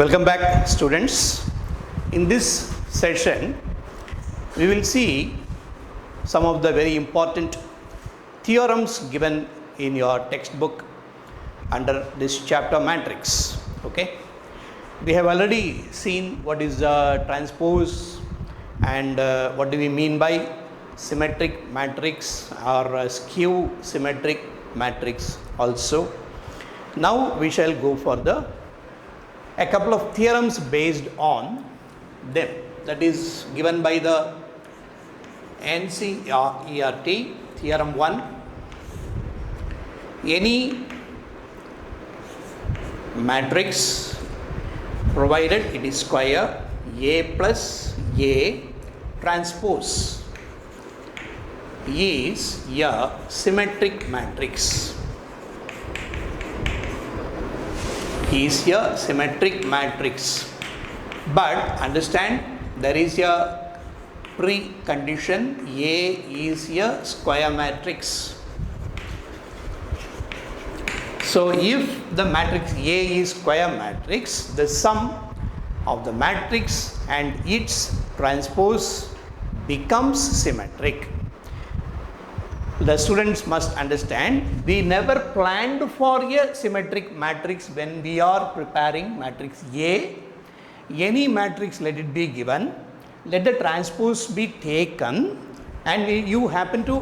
Welcome back, students. In this session, we will see some of the very important theorems given in your textbook under this chapter matrix. Okay, we have already seen what is transpose and what do we mean by symmetric matrix or skew symmetric matrix also. Now we shall go for a couple of theorems based on them, that is given by the NCERT. Theorem 1: any matrix provided it is square A plus A transpose is a symmetric matrix. Is a symmetric matrix, but understand there is a precondition: A is a square matrix. So if the matrix A is square matrix, the sum of the matrix and its transpose becomes symmetric. The students must understand, we never planned for a symmetric matrix when we are preparing matrix A. Any matrix, let it be given, let the transpose be taken, and you happen to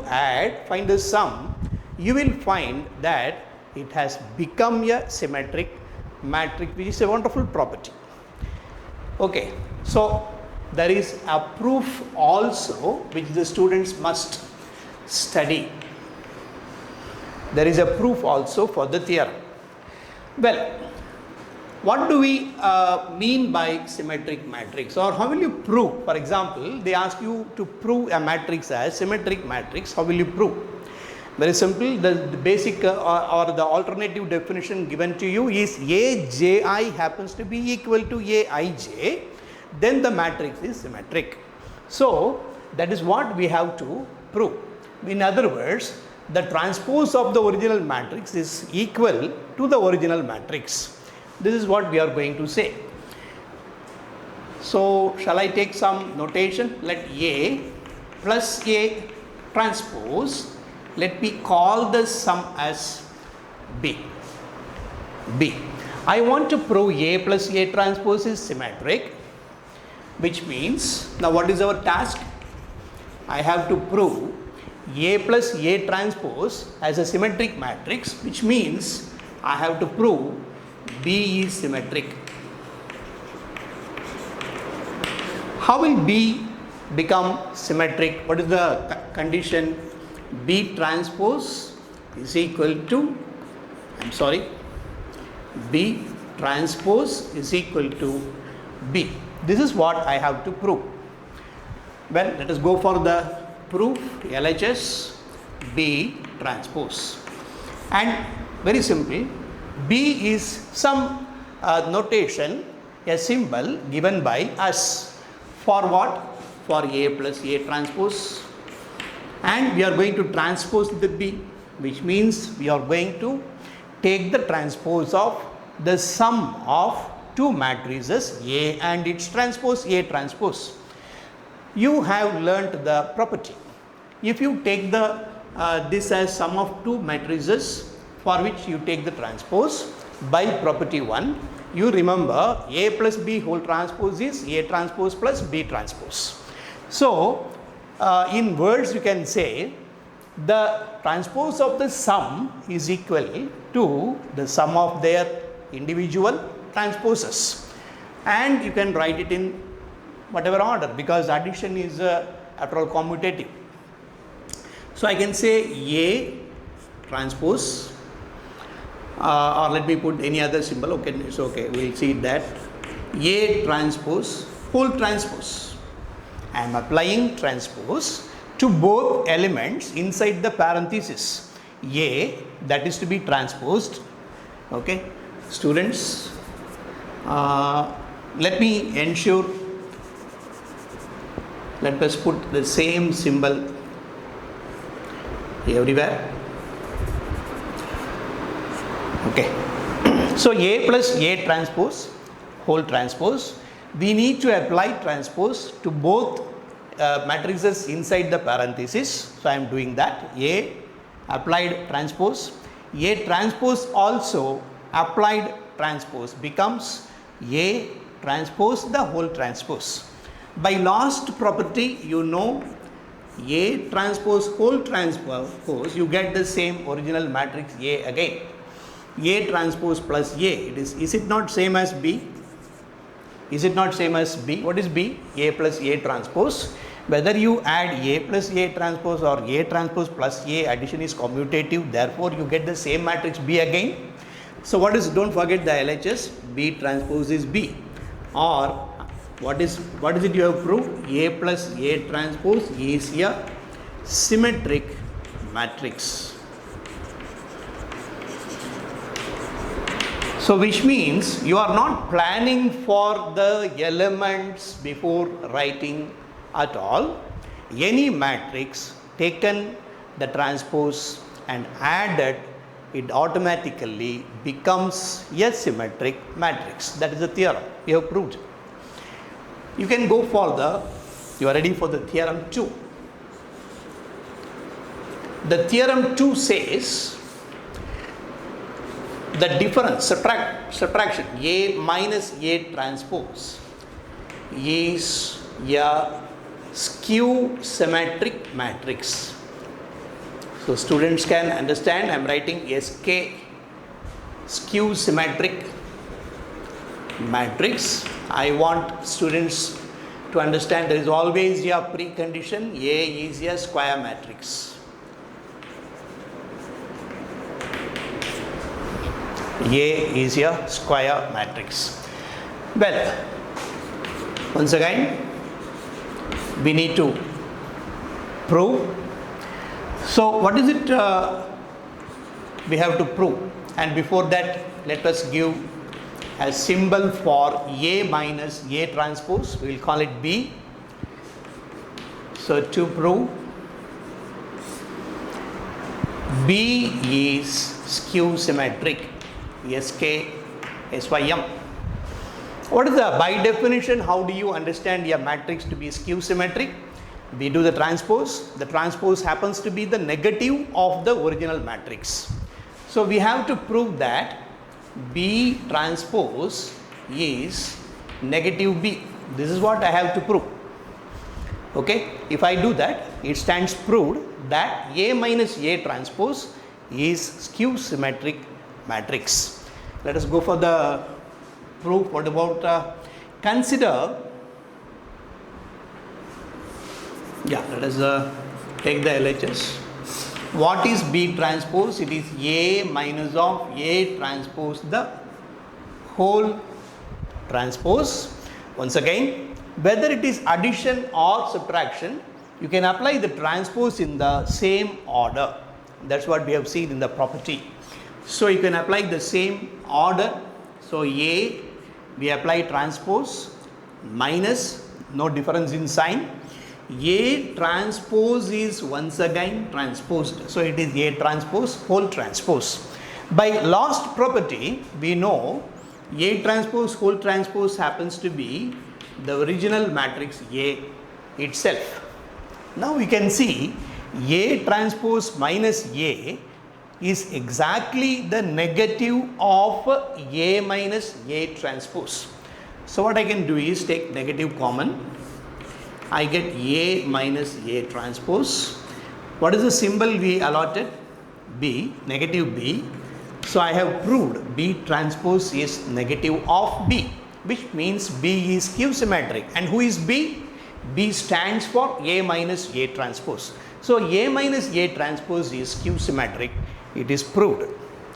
find the sum, you will find that it has become a symmetric matrix, which is a wonderful property. Okay, so there is a proof also which the students must study. There is a proof also for the theorem. Well, what do we mean by symmetric matrix, or how will you prove? For example, they ask you to prove a matrix as symmetric matrix. How will you prove? Very simple. The basic or the alternative definition given to you is AJI happens to be equal to AIJ, then the matrix is symmetric. So that is what we have to prove. In other words, the transpose of the original matrix is equal to the original matrix. This is what we are going to say. So shall I take some notation? Let A plus A transpose, let me call the sum as B. I want to prove A plus A transpose is symmetric, which means, now what is our task? I have to prove A plus A transpose as a symmetric matrix, which means I have to prove B is symmetric. How will B become symmetric? What is the condition? B transpose is equal to, B transpose is equal to B. This is what I have to prove. Well, let us go for the proof. LHS B transpose, and very simple, B is some notation, a symbol given by us for what? For A plus A transpose, and we are going to transpose the B, which means we are going to take the transpose of the sum of two matrices A and its transpose, A transpose. You have learnt the property. If you take this as sum of two matrices for which you take the transpose by property 1, you remember A plus B whole transpose is A transpose plus B transpose. So in words you can say the transpose of the sum is equal to the sum of their individual transposes, and you can write it in whatever order, because addition is after all commutative. So I can say A transpose, or let me put any other symbol. Okay, it's okay, we'll see that. A transpose whole transpose. I am applying transpose to both elements inside the parenthesis. A, that is to be transposed. Okay, students, let me ensure. Let us put the same symbol everywhere. Okay. So A plus A transpose whole transpose, we need to apply transpose to both matrices inside the parenthesis. So I am doing that. A applied transpose, A transpose also applied transpose becomes A transpose the whole transpose. By last property, you know, A transpose whole transpose, you get the same original matrix A again. A transpose plus A, is it not same as B? Is it not same as B? What is B? A plus A transpose. Whether you add A plus A transpose or A transpose plus A, addition is commutative, therefore you get the same matrix B again. So what is, don't forget the LHS, B transpose is B. Or what is it you have proved? A plus A transpose is a symmetric matrix. So which means you are not planning for the elements before writing at all. Any matrix, taken the transpose and added, it automatically becomes a symmetric matrix. That is the theorem we have proved. You can go further. You are ready for the theorem 2. The theorem 2 says the difference, subtraction, A minus A transpose is a skew symmetric matrix. So students can understand, I am writing SK, skew symmetric matrix. I want students to understand there is always a precondition, A is a square matrix. A is a square matrix. Well, once again, we need to prove. So what is it we have to prove? And before that, let us give a symbol for A minus A transpose. We will call it B. So to prove, B is skew symmetric, SK, SYM. What is the, by definition, how do you understand a matrix to be skew symmetric? We do the transpose. The transpose happens to be the negative of the original matrix. So we have to prove that B transpose is negative B. This is what I have to prove. Okay, if I do that, it stands proved that A minus A transpose is skew symmetric matrix. Let us go for the proof. What about consider, let us take the LHS. What is B transpose? It is A minus of A transpose the whole transpose. Once again, whether it is addition or subtraction, you can apply the transpose in the same order. That's what we have seen in the property. So you can apply the same order. So A, we apply transpose minus, no difference in sign. A transpose is once again transposed. So it is A transpose whole transpose. By last property, we know A transpose whole transpose happens to be the original matrix A itself. Now we can see A transpose minus A is exactly the negative of A minus A transpose. So what I can do is take negative common. I get A minus A transpose. What is the symbol we allotted? B, negative B. So I have proved B transpose is negative of B, which means B is skew symmetric. And who is B? B stands for A minus A transpose. So A minus A transpose is skew symmetric. It is proved.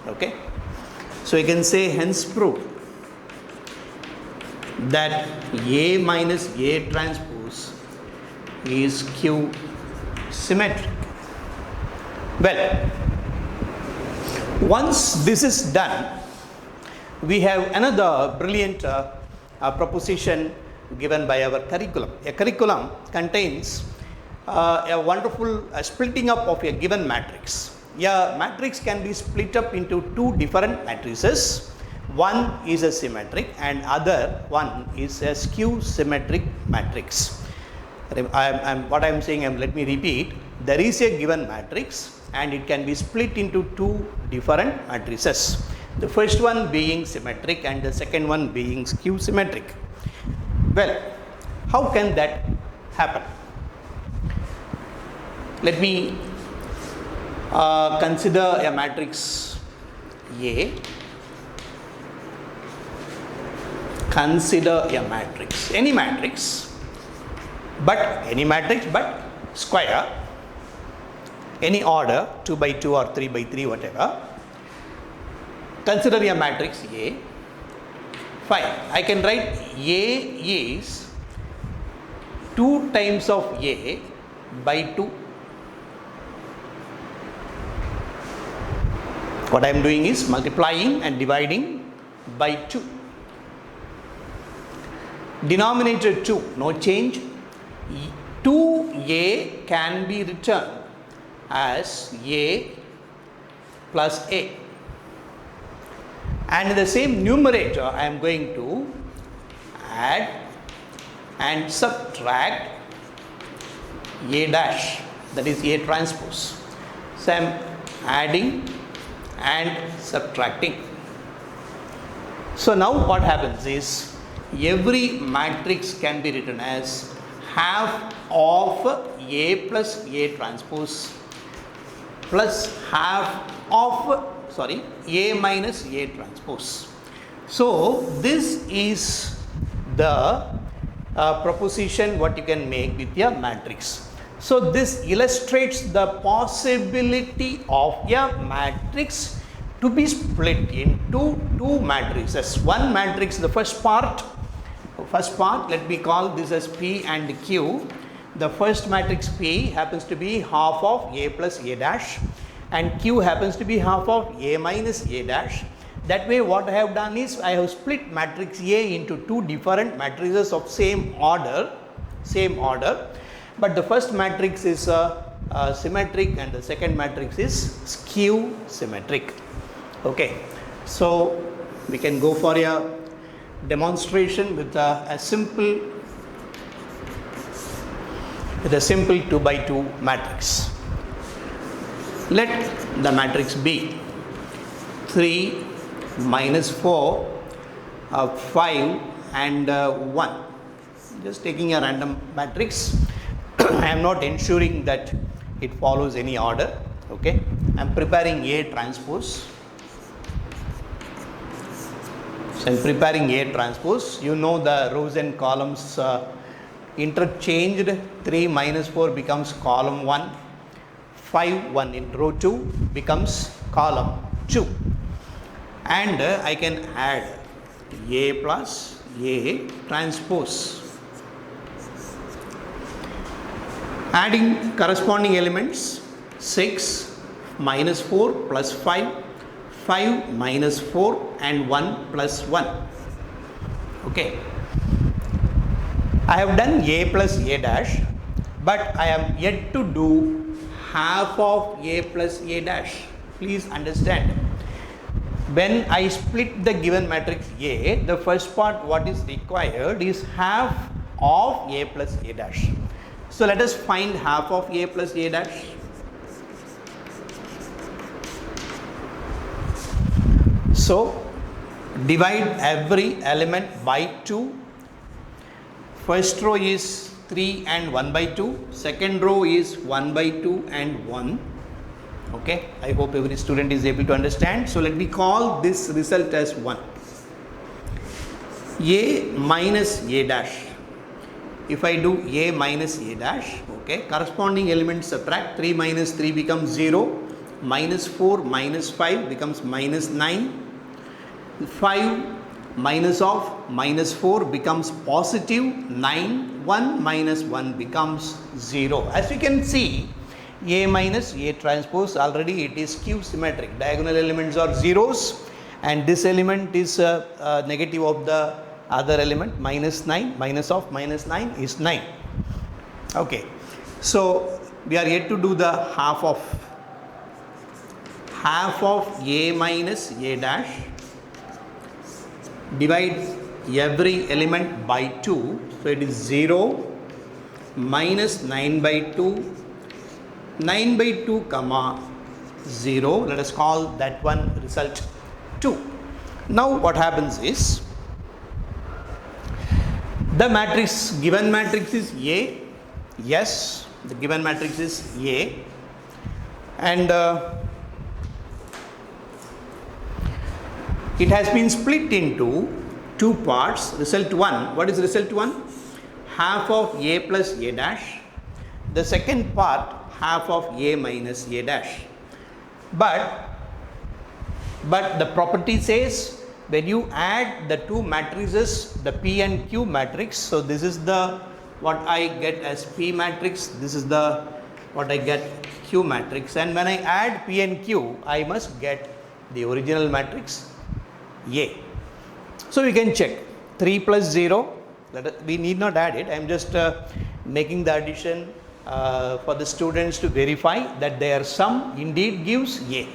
Okay. So you can say hence proved that A minus A transpose is skew symmetric. Well, once this is done, we have another brilliant proposition given by our curriculum. A curriculum contains a wonderful splitting up of a given matrix. A matrix can be split up into two different matrices. One is a symmetric and other one is a skew symmetric matrix. What I am saying, let me repeat. There is a given matrix and it can be split into two different matrices. The first one being symmetric and the second one being skew symmetric. Well, how can that happen? Let me consider a matrix A. Consider a matrix, any matrix, but square, any order, 2 by 2 or 3 by 3, whatever. Consider a matrix A. Fine, I can write A is 2 times of A by 2. What I am doing is multiplying and dividing by 2. Denominator 2, no change. 2A can be written as A plus A. And in the same numerator, I am going to add and subtract A dash, that is A transpose. So I am adding and subtracting. So now what happens is, every matrix can be written as half of A plus A transpose plus half of A minus A transpose. So this is the proposition what you can make with your matrix. So this illustrates the possibility of a matrix to be split into two matrices. One matrix, the first part, let me call this as P and Q. The first matrix P happens to be half of A plus A dash and Q happens to be half of A minus A dash. That way what I have done is I have split matrix A into two different matrices of same order, but the first matrix is symmetric and the second matrix is skew symmetric. Okay, so we can go for a demonstration with a simple 2 by 2 matrix. Let the matrix be 3 minus 4 5 and 1. Just taking a random matrix. I am not ensuring that it follows any order. Okay, I am preparing A transpose. So I am preparing A transpose. You know the rows and columns interchanged. 3 minus 4 becomes column 1. 5 1 in row 2 becomes column 2. And I can add A plus A transpose. Adding corresponding elements, 6 minus 4 plus 5. 5 minus 4 and 1 plus 1. Okay. I have done A plus A dash, but I am yet to do half of A plus A dash. Please understand. When I split the given matrix A, the first part what is required is half of A plus A dash. So let us find half of A plus A dash. So divide every element by 2. First row is 3 and 1 by 2. Second row is 1 by 2 and 1. Okay, I hope every student is able to understand. So let me call this result as 1. A minus A dash. If I do A minus A dash, okay, corresponding elements subtract. 3 minus 3 becomes 0. Minus 4 minus 5 becomes minus 9. 5 minus of minus 4 becomes positive 9. 1 minus 1 becomes 0. As we can see, A minus A transpose, already it is skew symmetric. Diagonal elements are zeros and this element is negative of the other element, minus 9. Minus of minus 9 is 9. Okay, so we are yet to do the half of A minus A dash divide every element by 2. So it is 0 minus 9 by 2, 9 by 2 comma 0. Let us call that one result 2. Now what happens is, the matrix, given matrix is A. Yes, the given matrix is A, and it has been split into two parts. Result 1, what is result 1? Half of A plus A dash. The second part, half of A minus A dash. But the property says, when you add the two matrices, the P and Q matrix, so this is the what I get as P matrix, this is the what I get Q matrix, and when I add P and Q, I must get the original matrix A. So we can check 3 plus 0, we need not add it, I am just making the addition for the students to verify that their sum indeed gives A.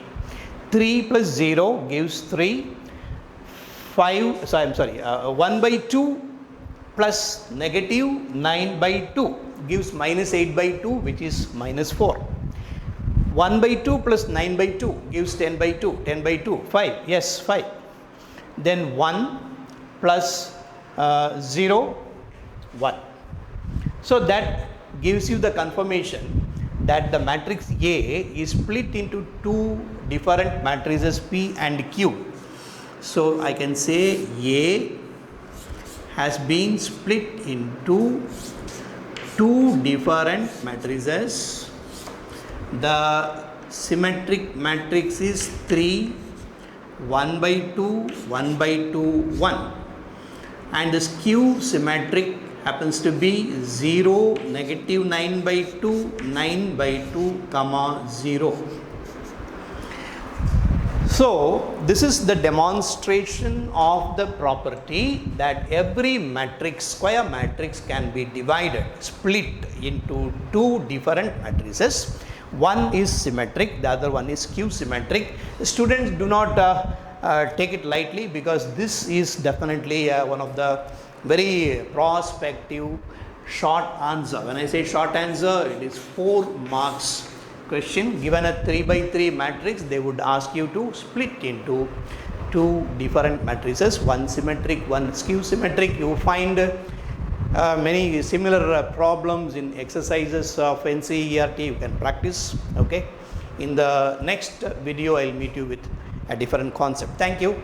3 plus 0 gives 3, 1 by 2 plus negative 9 by 2 gives minus 8 by 2, which is minus 4. 1 by 2 plus 9 by 2 gives 10 by 2, 10 by 2, 5, yes 5. Then 1 plus 0, 1. So that gives you the confirmation that the matrix A is split into two different matrices P and Q. So I can say A has been split into two different matrices. The symmetric matrix is 3, 1 by 2, 1 by 2, 1. And the skew symmetric happens to be 0, negative 9 by 2, 9 by 2, comma 0. So this is the demonstration of the property that every matrix, square matrix, can be divided, split into two different matrices. One is symmetric, the other one is skew symmetric. Students do not take it lightly, because this is definitely one of the very prospective short answer. When I say short answer, it is 4 marks question. Given a 3 by 3 matrix, they would ask you to split into two different matrices, one symmetric, one skew symmetric. You find many similar problems in exercises of NCERT. You can practice. Okay. In the next video, I'll meet you with a different concept. Thank you.